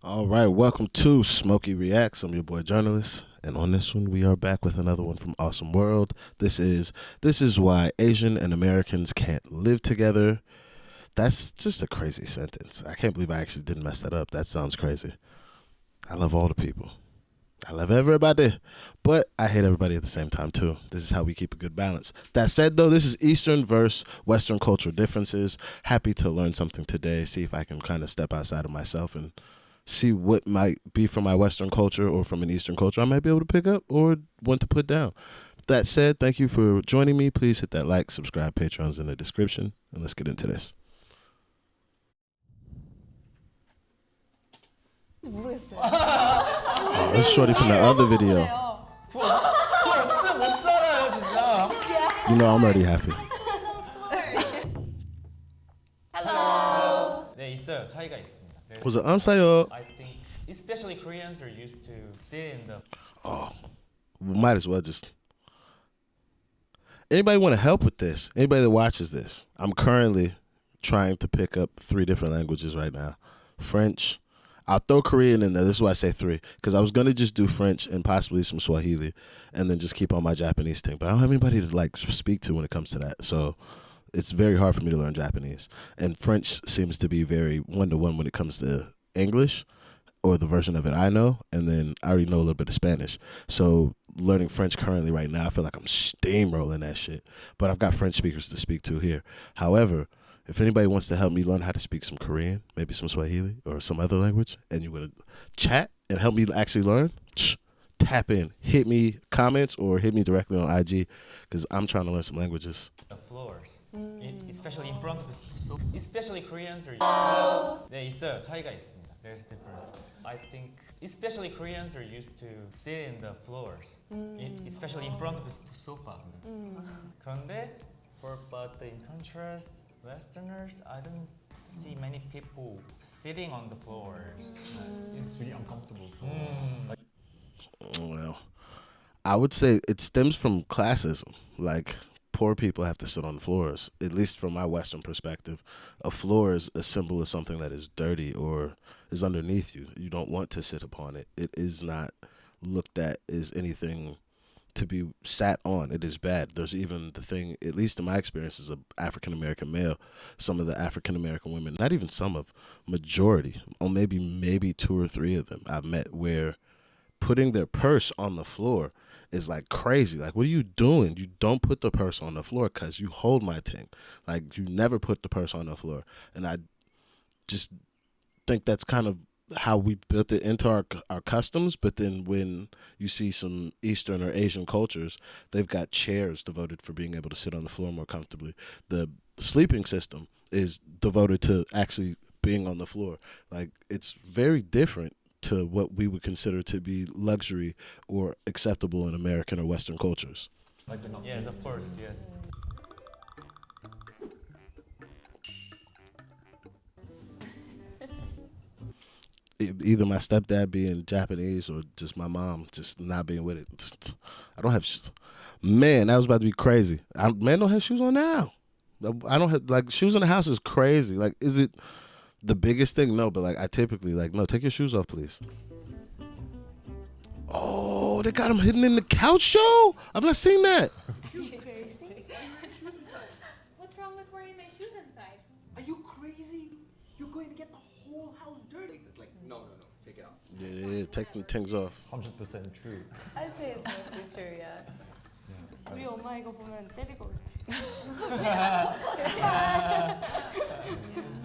All right, welcome to Smokey Reacts. I'm your boy journalist, and on this one we are back with another one from Awesome World. This is why Asian and Americans can't live together. That's just a crazy sentence. I can't believe I actually didn't mess that up. That sounds crazy. I love all the people. I love everybody, but I hate everybody at the same time too. This is how we keep a good balance. That said, though, this is Eastern versus Western cultural differences. Happy to learn something today. See if I can kind of step outside of myself and see what might be from my Western culture or from an Eastern culture I might be able to pick up or want to put down. That said, thank you for joining me. Please hit that like, subscribe, Patreon's in the description, and let's get into this. Oh, this is Shorty from the other video. 못 살아요 진짜. You know I'm already happy. Hello. 네 있어요. 차이가 있습니다. Was it ansaya? I think especially Koreans are used to sit in the. Oh, we might as well just. Anybody want to help with this? Anybody that watches this? I'm currently trying to pick up 3 different languages right now. French. I'll throw Korean in there. This is why I say 3. Because I was going to just do French and possibly some Swahili and then just keep on my Japanese thing. But I don't have anybody to like speak to when it comes to that. So it's very hard for me to learn Japanese. And French seems to be very one-to-one when it comes to English or the version of it I know. And then I already know a little bit of Spanish. So learning French currently right now, I feel like I'm steamrolling that shit. But I've got French speakers to speak to here. However, if anybody wants to help me learn how to speak some Korean, maybe some Swahili or some other language, and you want to chat and help me actually learn, tap in. Hit me comments or hit me directly on IG because I'm trying to learn some languages. The floors, especially in front of the so especially Koreans are. 네 있어요. 차이가 있습니다. There's difference. I think especially Koreans are used to sit in the floors, especially in front of the sofa. 그런데 but in contrast, Westerners, I don't see many people sitting on the floors. It's really uncomfortable. Well, I would say it stems from classism. Like, poor people have to sit on the floors. At least from my Western perspective, a floor is a symbol of something that is dirty or is underneath you. You don't want to sit upon it. It is not looked at as anything to be sat on. It is bad. There's even the thing, at least in my experience as an African-American male, some of the African-American women, not even some of, majority, or maybe 2 or 3 of them I've met where putting their purse on the floor is like crazy. Like, what are you doing? You don't put the purse on the floor because you hold my thing. Like, you never put the purse on the floor. And I just think that's kind of how we built it into our customs. But then when you see some Eastern or Asian cultures, they've got chairs devoted for being able to sit on the floor more comfortably. The sleeping system is devoted to actually being on the floor. Like, it's very different to what we would consider to be luxury or acceptable in American or Western cultures. Like they're not Yes, used of to course, it. yes. Either my stepdad being Japanese or just my mom just not being with it. I don't have shoes. Man, that was about to be crazy. Man don't have shoes on now. I don't have, like, shoes in the house is crazy. Like, is it the biggest thing? No, but like I typically like, no, take your shoes off, please. Oh, they got them hidden in the couch show? I've not seen that. What's wrong with wearing my shoes inside? Are you crazy? You're going to get the whole house dirty. It's like, no, take it out. Yeah, take them things off. 100% true. I'd say it's mostly true, yeah. 우리 엄마 이거 보면 때리고 I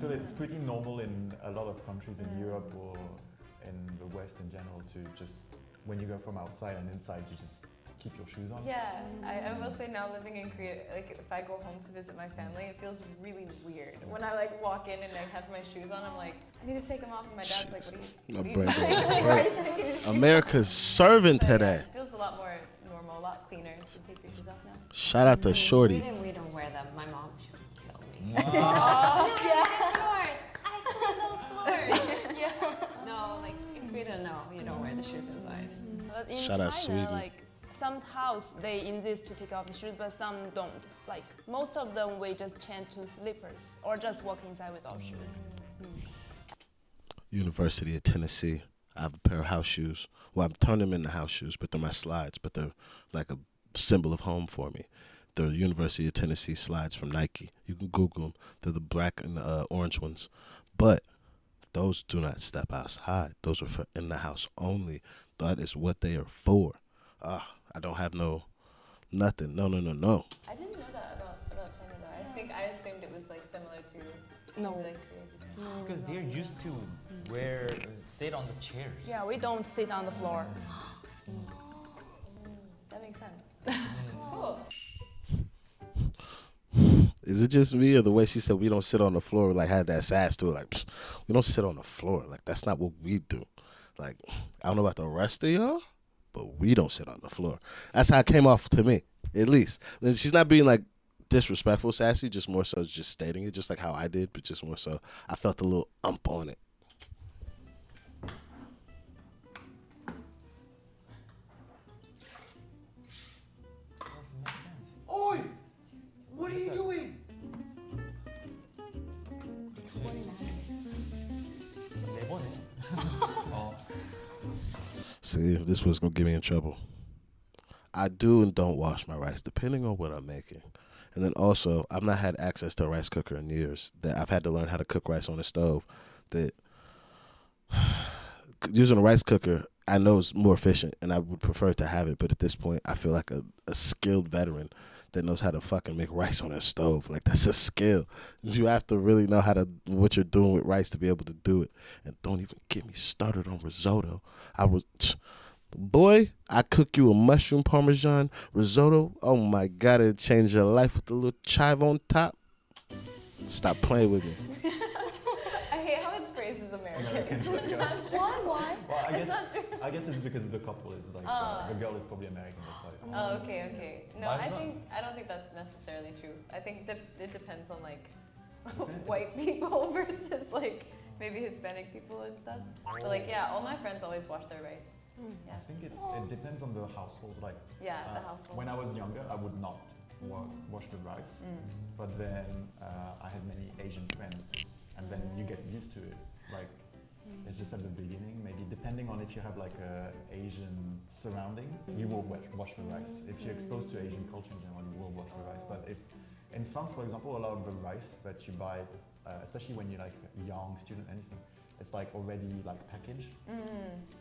feel it's pretty normal in a lot of countries in Europe or in the West in general to just, when you go from outside and inside, you just keep your shoes on. Yeah, I will say now living in Korea, like if I go home to visit my family, it feels really weird. When I like walk in and I have my shoes on, I'm like, I need to take them off, and my dad's like, what My are you brain doing? goes, Like, right. America's serving But, yeah, today. it feels a lot more normal, a lot cleaner to take your shoes off now. Shout out to Shorty. Sweden, we don't wear them. My mom should kill me. Floors! I clean those floors. No, like in Sweden, no, you don't wear the shoes inside. But in Shout out China, Sweden. like some house they insist to take off the shoes, but some don't. Like most of them, we just change to slippers or just walk inside without shoes. University of Tennessee. I have a pair of house shoes. Well, I've turned them into house shoes, but they're my slides, but they're like a symbol of home for me. They're University of Tennessee slides from Nike. You can Google them. They're the black and the orange ones. But those do not step outside. Those are for in the house only. That is what they are for. I don't have nothing. No. I didn't know that about China though. I assumed it was like similar to No. maybe, like Korea, Japan. Because they're used to sit on the chairs. Yeah, we don't sit on the floor. That makes sense. Cool. Is it just me or the way she said we don't sit on the floor, like had that sass to it, like we don't sit on the floor, like that's not what we do. Like I don't know about the rest of y'all, but we don't sit on the floor. That's how it came off to me, at least. And she's not being like disrespectful, sassy, just more so just stating it, just like how I did, but just more so I felt a little on it. Doesn't make sense. Oi! What are you doing? 네 번에. See, this was gonna get me in trouble. I do and don't wash my rice, depending on what I'm making. And then also, I've not had access to a rice cooker in years. That I've had to learn how to cook rice on the stove. That using a rice cooker, I know is more efficient, and I would prefer to have it. But at this point, I feel like a skilled veteran that knows how to fucking make rice on a stove. Like that's a skill. You have to really know what you're doing with rice to be able to do it. And don't even get me started on risotto. Boy, I cook you a mushroom parmesan risotto. Oh my God, it'll change your life with a little chive on top. Stop playing with me. I hate how it's phrased as American. American, It's yeah. not true. Why? Well, It's not true. I guess it's because the couple is like the girl is probably American. That's why. Oh, okay. No, Why not? I don't think that's necessarily true. I think that it depends on like white people versus like maybe Hispanic people and stuff. But like yeah, all my friends always wash their rice. Yeah. I think it depends on the household. Like Yeah, the household. when I was younger, I would not wash the rice, but then I had many Asian friends, and then you get used to it. Like it's just at the beginning, maybe depending on if you have like a Asian surrounding, you will wash the rice. If you're exposed to Asian culture in general, you will wash the rice. But if in France, for example, a lot of the rice that you buy, especially when you're like a young student, anything, it's like already like packaged.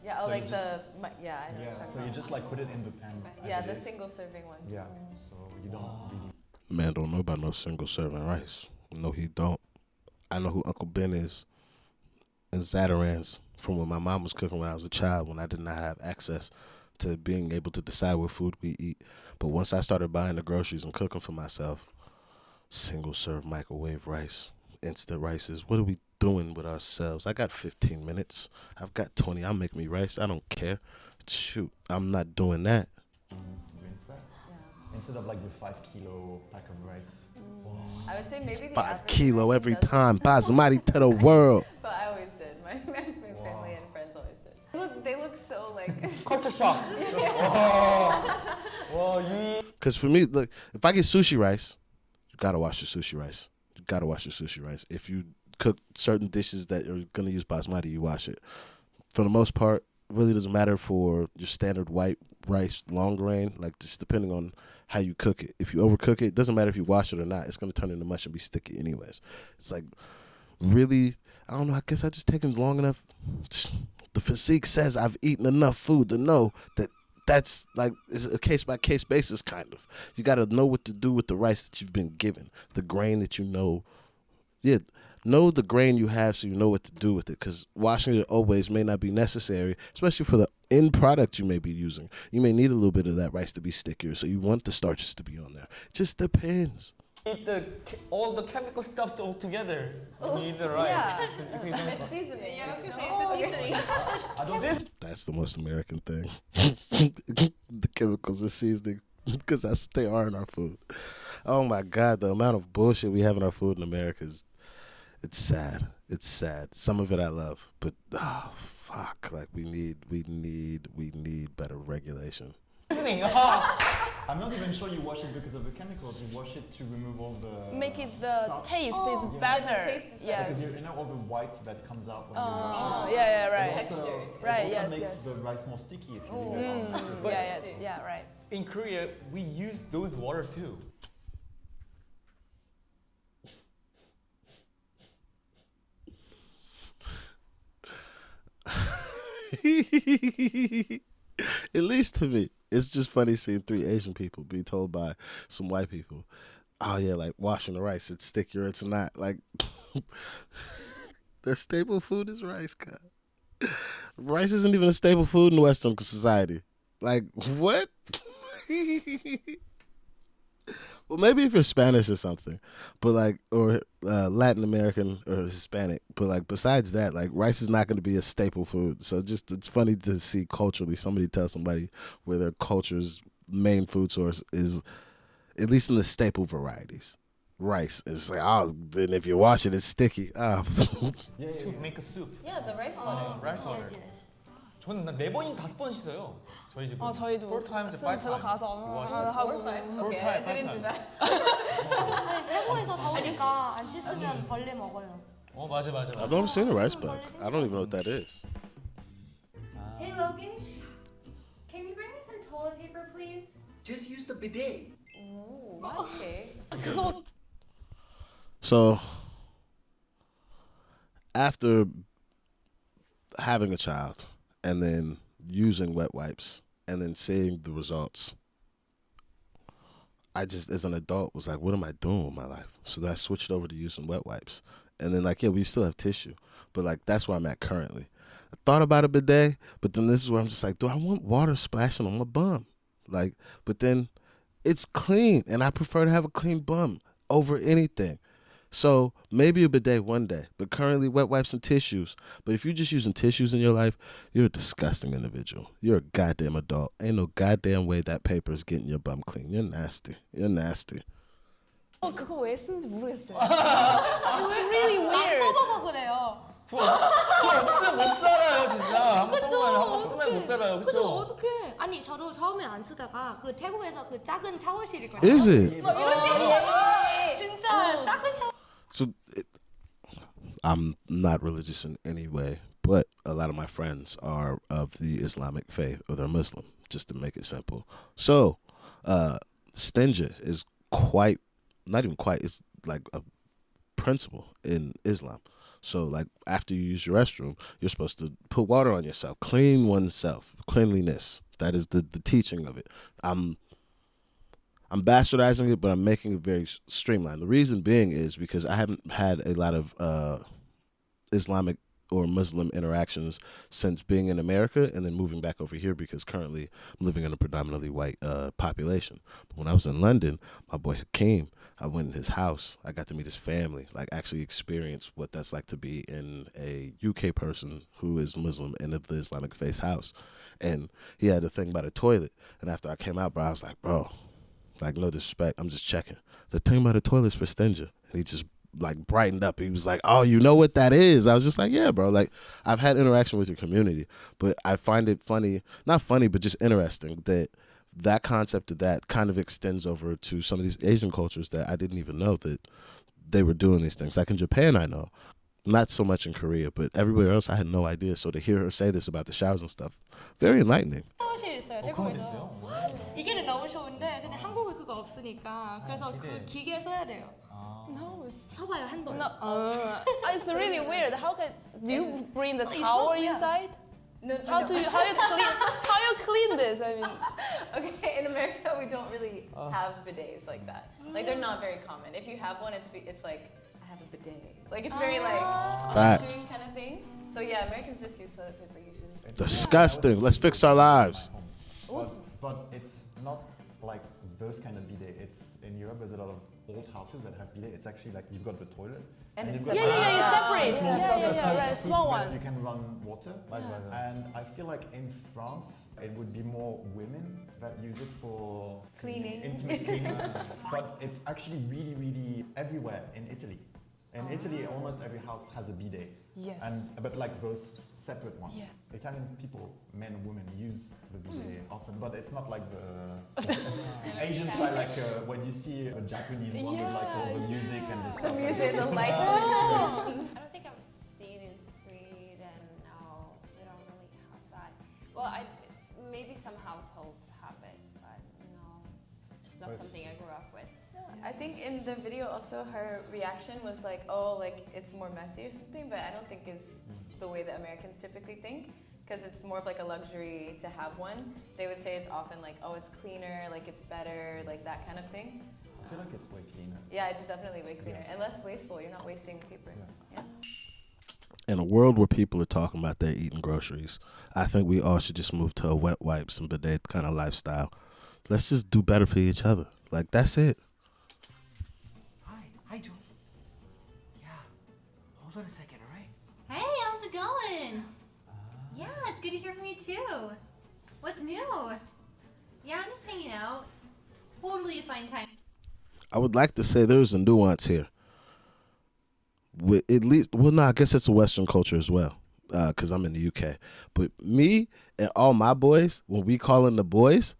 Yeah, So or like you I know what Yeah, you're so talking you about. just like put it in the pan. as Yeah, it the is. single serving one. Yeah, so you don't really. Man don't know about no single serving rice. No, he don't. I know who Uncle Ben is and Zatarans from when my mom was cooking when I was a child, when I did not have access to being able to decide what food we eat. But once I started buying the groceries and cooking for myself, single serve microwave rice, instant rices. What are we doing with ourselves? I got 15 minutes. I've got 20. I'll make me rice. I don't care. Shoot, I'm not doing that. Rinse that. Yeah. Instead of like the 5 kilo pack of rice. I would say maybe the 5 average kilo American every does it. time. Basmati to the world. But I always did. My family and friends always did. They look so like. Culture shock. Well, you. Because for me, look, if I get sushi rice, you gotta wash the sushi rice. You gotta wash the sushi rice. If you cook certain dishes that are gonna use basmati, you wash it. For the most part, it really doesn't matter for your standard white rice, long grain. Like just depending on how you cook it. If you overcook it, it doesn't matter if you wash it or not. It's gonna turn into mush and be sticky anyways. It's like really, I don't know. I guess I just taken long enough. The physique says I've eaten enough food to know that. That's like it's a case by case basis, kind of. You got to know what to do with the rice that you've been given, the grain that you know. Yeah, know the grain you have so you know what to do with it. Because washing it always may not be necessary, especially for the end product you may be using. You may need a little bit of that rice to be stickier, so you want the starches to be on there. It just depends. Eat all the chemical stuffs all together. Oh, You eat the rice. yeah. If you don't- It's seasoning. Yeah, I was gonna say Oh, it's the seasoning. That's the most American thing. The chemicals and seasoning, because that's what they are in our food. Oh my God, the amount of bullshit we have in our food in America it's sad. It's sad. Some of it I love, but fuck, like we need better regulation. Seasoning. I'm not even sure you wash it because of the chemicals. You wash it to remove all the Make it the starch. taste Oh, is yeah, better. the taste is better. Yes. Because you know all the white that comes out when you Oh, wash it. yeah, right. It also, Texture. Right, it yes, also makes yes. the rice more sticky if you leave it on. But- Yeah, right. In Korea, we use those water too. At least to me, it's just funny seeing 3 Asian people be told by some white people, "Oh yeah, like washing the rice, it's sticky or it's not." Like their staple food is rice, God. Rice isn't even a staple food in Western society. Like what? Well, maybe if you're Spanish or something, but like, or Latin American or Hispanic, but like besides that, like rice is not going to be a staple food. So just it's funny to see culturally somebody tell somebody where their culture's main food source is, at least in the staple varieties, rice. It's like, oh, then if you wash it, it's sticky. Ah, Yeah, To make a soup. Yeah, the rice water. Rice water. 저는 4번인 5번 씻어요. 저희 집은. 저희도 4 times, 5 수영 times. 들어가서 We wash 하나 it. 4 or 하고 5? Four Okay, times, I didn't five do that. 아니, 태국에서 더우니까 안 씻으면 벌레 먹어요. 맞아. I've never seen a rice bug. I don't even know what that is. Hey Logan, can you bring me some toilet paper, please? Just use the bidet. Ooh, okay. So after having a child and then using wet wipes and then seeing the results, I just, as an adult, was like, what am I doing with my life? So then I switched over to using wet wipes. And then, like, yeah, we still have tissue. But, like, that's where I'm at currently. I thought about a bidet, but then this is where I'm just like, do I want water splashing on my bum? Like, but then it's clean, and I prefer to have a clean bum over anything. So maybe a bidet one day, but currently wet wipes and tissues. But if you're just using tissues in your life, you're a disgusting individual. You're a goddamn adult. Ain't no goddamn way that paper is getting your bum clean. You're nasty. You're nasty. 그거 왜 쓰는지 모르겠어요. It's really 많이 weird. 써봐서 그래요. 그거 없으면 못 살아요, 진짜. 한번 그쵸? 쓰면 못 살아요, 그죠? 그쵸? 어떡해? 아니 저도 처음에 안 쓰다가 그 태국에서 그 작은 샤워실 있거든요. Is it? 진짜 작은 샤워. So I'm not religious in any way, but a lot of my friends are of the Islamic faith, or they're Muslim, just to make it simple. So stingy is quite, not even quite, it's like a principle in Islam. So like after you use your restroom, you're supposed to put water on yourself, clean oneself, cleanliness. That is the teaching of it. I'm bastardizing it, but I'm making it very streamlined. The reason being is because I haven't had a lot of Islamic or Muslim interactions since being in America and then moving back over here, because currently I'm living in a predominantly white population. But when I was in London, my boy Hakeem, I went in his house. I got to meet his family, like actually experience what that's like to be in a UK person who is Muslim and of the Islamic faith house. And he had a thing about a toilet. And after I came out, bro, I was like, bro, like, no disrespect, I'm just checking. The thing about the toilet's for Stinger. And he just, like, brightened up. He was like, oh, you know what that is? I was just like, yeah, bro. Like, I've had interaction with your community, but I find it funny, not funny, but just interesting that that concept of that kind of extends over to some of these Asian cultures that I didn't even know that they were doing these things. Like in Japan, I know. Not so much in Korea, but everywhere else, I had no idea. So to hear her say this about the showers and stuff, very enlightening. 샤워실 있어요 그런 거 태국에서. 있어요? 이게는 너무 좋은데 근데 한국에 그거 없으니까 그래서 그 기계 써야 돼요. No, it's 써봐요 한 번. it's really weird. How can do you bring the It's towel not- yeah. inside? No, How you clean this? I mean, Okay, in America we don't really have bidets like that. Like they're not very common. If you have one, it's like I have a bidet. Like it's very like Facts. kind of thing. So yeah, Americans just use toilet paper usually. Disgusting. Let's fix our lives. But it's not like those kind of bidet. It's in Europe. There's a lot of old houses that have bidet. It's actually like you've got the toilet. And it's you've got separate. it's separate. small Yeah, stuff yeah, that yeah, says right, seat small where one. You can run water. And I feel like in France it would be more women that use it for Cleaning. intimate cleaning. But it's actually really, really everywhere in Italy. In Italy, almost every house has a bidet. Yes. But like those separate one. Yeah. Italian people, men and women, use the bidet often, but it's not like the Asian style, like when you see a Japanese one with like all the music and the stuff. The music, the lights. I don't think I've seen in Sweden. No, we don't really have that. Well, maybe some households have it, but no, it's not something I grew up with. I think in the video also her reaction was like, oh, like it's more messy or something, but I don't think is the way that Americans typically think, because it's more of like a luxury to have one. They would say it's often like, oh, it's cleaner, like it's better, like that kind of thing. I feel like it's way cleaner. Yeah, it's definitely way cleaner and less wasteful. You're not wasting paper. Yeah. In a world where people are talking about their eating groceries, I think we all should just move to a wet wipes and bidet kind of lifestyle. Let's just do better for each other. Like, that's it. Hi, Joel. Yeah. Hold on a second, all right? Hey, how's it going? Yeah, it's good to hear from you too. What's new? Yeah, I'm just hanging out. Totally a fine time. I would like to say there's a nuance here. With at least, well, no, I guess it's a Western culture as well, because I'm in the UK. But me and all my boys, when we call in the boys,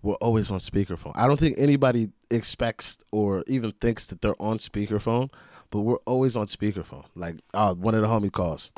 we're always on speakerphone. I don't think anybody expects or even thinks that they're on speakerphone, but we're always on speakerphone. Like, one of the homie calls.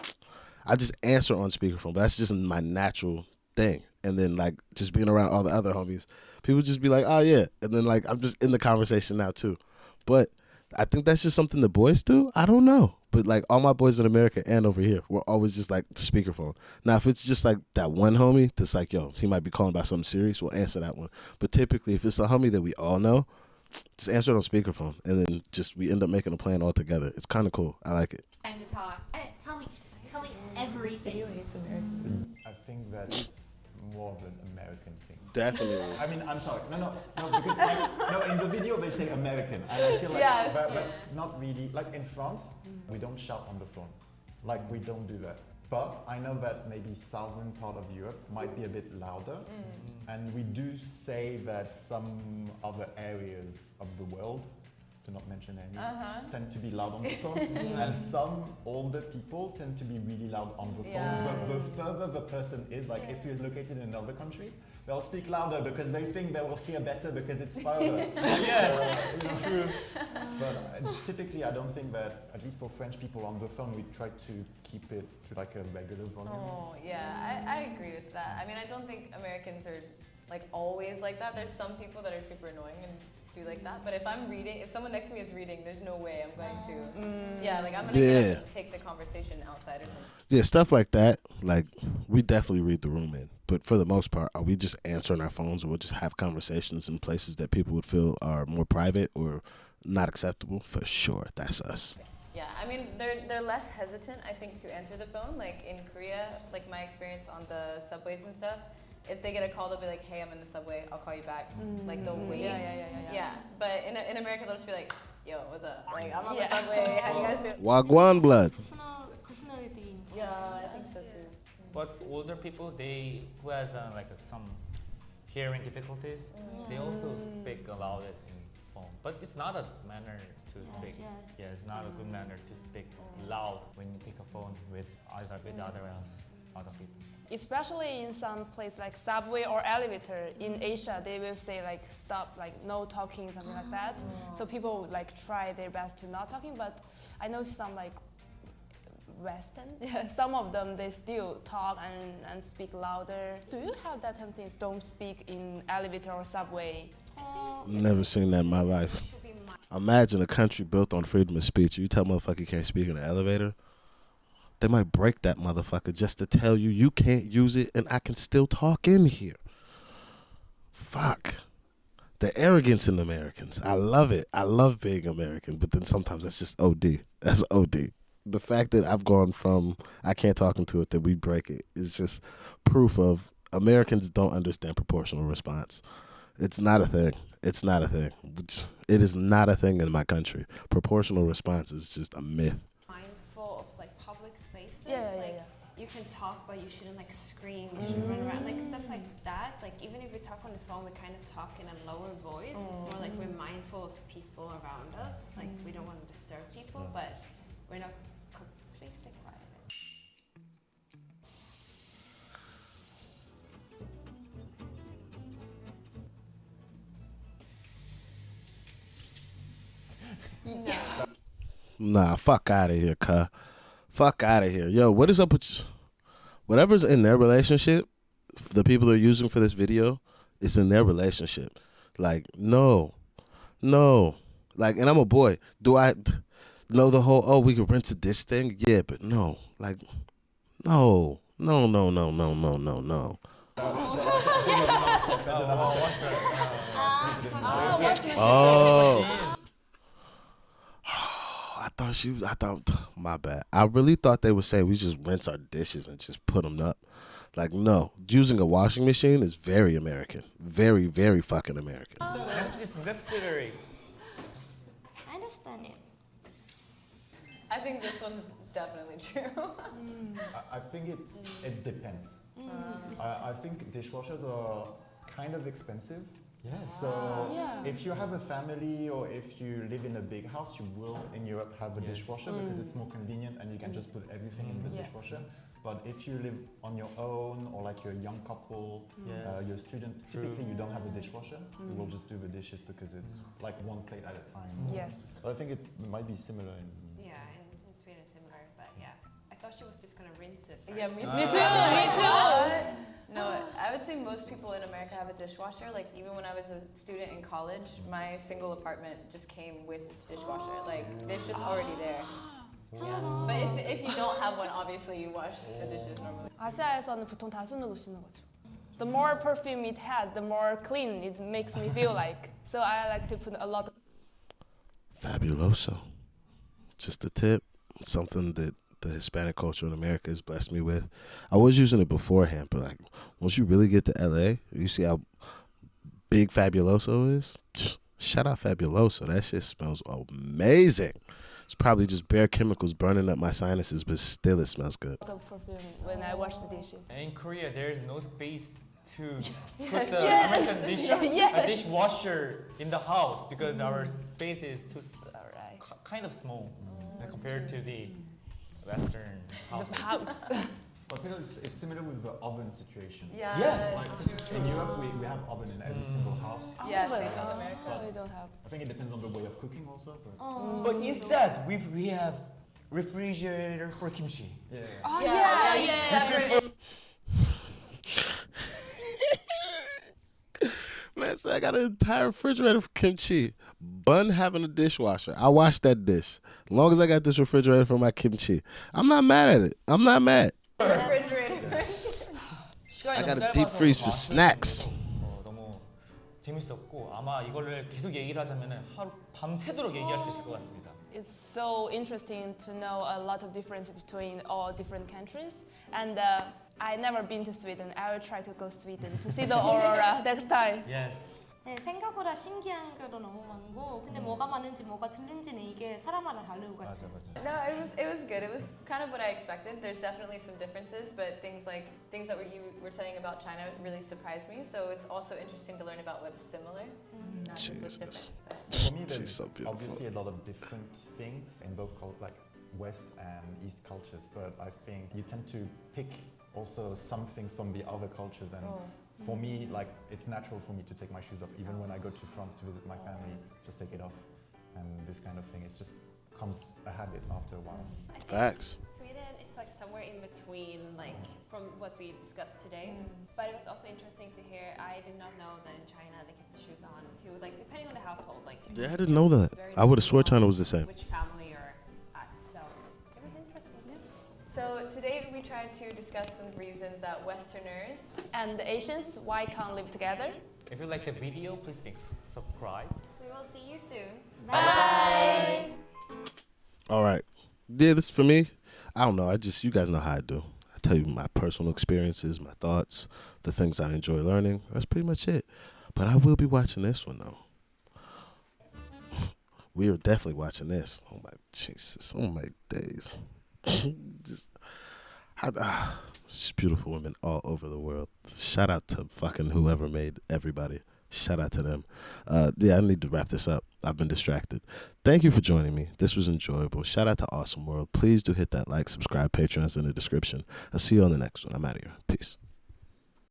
I just answer on speakerphone, but that's just my natural thing. And then, like, just being around all the other homies, people just be like, oh, yeah. And then, like, I'm just in the conversation now, too. But I think that's just something the boys do. I don't know. But, like, all my boys in America and over here, we're always just, like, speakerphone. Now, if it's just, like, that one homie that's like, yo, he might be calling about something serious, we'll answer that one. But typically, if it's a homie that we all know, just answer it on speakerphone. And then just we end up making a plan all together. It's kind of cool. I like it. Time to talk. Tell me everything. I think that's more of an American thing. Definitely. I mean, I'm sorry. No, because like, in the video they say American, and I feel like that's not really, like in France, we don't shout on the phone. Like, we don't do that. But I know that maybe southern part of Europe might be a bit louder, and we do say that some other areas of the world, to not mention any, tend to be loud on the phone, and some older people tend to be really loud on the phone. But the further the person is, like if you're located in another country, they'll speak louder because they think they will hear better because it's further. True. But typically, I don't think that, at least for French people on the phone, we try to keep it to like a regular volume. Oh, yeah, I agree with that. I mean, I don't think Americans are like always like that. There's some people that are super annoying and do like that. But if I'm reading, if someone next to me is reading, there's no way I'm going to. Yeah, like I'm gonna get up and take the conversation outside or something. Yeah, stuff like that. Like, we definitely read the room in. But for the most part, are we just answering our phones, or we'll just have conversations in places that people would feel are more private or not acceptable? For sure, that's us. Yeah, I mean, they're less hesitant, I think, to answer the phone. Like in Korea, like my experience on the subways and stuff, if they get a call, they'll be like, hey, I'm in the subway, I'll call you back. Like, they'll wait. Yeah. But in America, they'll just be like, yo, what's up? Like, I'm on the subway, how you guys doing? Wagwan blood. personality. Yeah, I think so too. But older people, who has some hearing difficulties, they also speak aloud in phone. But it's not a manner to speak. Yes. Yeah, it's not a good manner to speak loud when you take a phone with other people. Especially in some place like subway or elevator in Asia, they will say like stop, like no talking, something like that. So people like try their best to not talking, but I know some like Western, some of them they still talk and speak louder. Do you have that some things don't speak in elevator or subway? Never seen that in my life. Imagine a country built on freedom of speech. You tell motherfucker you can't speak in an elevator. They might break that motherfucker just to tell you can't use it and I can still talk in here. Fuck. The arrogance in Americans. I love it. I love being American, but then sometimes that's just OD. That's OD. The fact that I've gone from I can't talk into it that we break it is just proof of Americans don't understand proportional response. It's not a thing. It's not a thing. It is not a thing in my country. Proportional response is just a myth. Mindful of like public spaces. Yeah. You can talk, but you shouldn't like scream. You shouldn't run around, like stuff like that. Like even if we talk on the phone, we kind of talk in a lower voice. It's more like we're mindful of people around us. Like we don't want to disturb people, but we're not completely quiet. Nah, fuck out of here, cuh. Fuck out of here. Yo, what is up with whatever's in their relationship, the people they're using for this video, is in their relationship. Like, no. Like, and I'm a boy. Do I know the whole, oh, we could rent a dish thing? Yeah, but no. Like, no. Oh. I thought, my bad. I really thought they would say we just rinse our dishes and just put them up. Like, no. Using a washing machine is very American. Very, very fucking American. That's literary. I understand it. I think this one's definitely true. I think it depends. I think dishwashers are kind of expensive. Yes. So if you have a family or if you live in a big house, you will in Europe have a dishwasher because it's more convenient and you can just put everything in the dishwasher. But if you live on your own or like you're a young couple, you're a student, typically you don't have a dishwasher. You will just do the dishes because it's like one plate at a time. Yes. But I think it might be similar in In Sweden similar, but yeah. I thought she was just gonna rinse it first. Yeah, me too. Me too. No, I would say most people in America have a dishwasher. Like even when I was a student in college, my single apartment just came with dishwasher. Like it's just already there. Yeah. But if you don't have one, obviously you wash the dishes normally. 아시아에서는 보통 다 손으로 씻는 거죠. The more perfume it has, the more clean it makes me feel like. So I like to put a lot of Fabuloso. Just a tip. Something that the Hispanic culture in America has blessed me with. I was using it beforehand, but like once you really get to LA, you see how big Fabuloso is. Shout out Fabuloso. That shit smells amazing. It's probably just bare chemicals burning up my sinuses, but still it smells good. perfume when I wash the dishes. In Korea, there is no space to put the American dishwasher in the house because our space is too kind of small compared to the Western house. But I feel it's similar with the oven situation. Yeah. Yes. Like in Europe, we have oven in every single house. Yes, But in America. we don't have. I think it depends on the way of cooking also. But But instead, we have refrigerator for kimchi. Yeah. Man, so I got an entire refrigerator for kimchi. Bun having a dishwasher. I wash that dish. As long as I got this refrigerator for my kimchi. I'm not mad at it. I'm not mad. Refrigerator. I got a deep freeze for snacks. 너무 재밌었고 아마 이거를 계속 얘기를 하자면은 하루 밤새도록 얘기할 수 있을 것 같습니다. It's so interesting to know a lot of difference between all different countries. And I never been to Sweden. I will try to go Sweden to see the aurora next time. Yes. 네, 생각보다 신기한 것도 너무 많고 근데 뭐가 많은지 뭐가 틀린지는 이게 사람마다 다른 것 같아요. No, it was good. It was kind of what I expected. There's definitely some differences, but things that you were saying about China really surprised me. So it's also interesting to learn about what's similar, not just what's Jesus. different. But for me, She's there's so beautiful. obviously a lot of different things in both like West and East cultures. But I think you tend to pick also some things from the other cultures and. For me, like it's natural for me to take my shoes off, even when I go to France to visit my family, just take it off, and this kind of thing. It just comes a habit after a while. Facts. Sweden is like somewhere in between, like from what we discussed today. But it was also interesting to hear. I did not know that in China they kept the shoes on too. Like depending on the household, like Yeah, I didn't know that. I would have swore China was the same. which family you're at. So it was interesting too. So today we tried to discuss some reasons that Westerners And the Asians, why can't live together? If you like the video, please subscribe. We will see you soon. Bye. All right. Yeah, this for me. I don't know. You guys know how I do. I tell you my personal experiences, my thoughts, the things I enjoy learning. That's pretty much it. But I will be watching this one though. We are definitely watching this. Oh my Jesus. Oh my days. Just beautiful women all over the world. Shout out to fucking whoever made everybody. Shout out to them. Yeah, I need to wrap this up. I've been distracted. Thank you for joining me. This was enjoyable. Shout out to Awesome World. Please do hit that like, subscribe. Patreon's in the description. I'll see you on the next one. I'm out of here. Peace.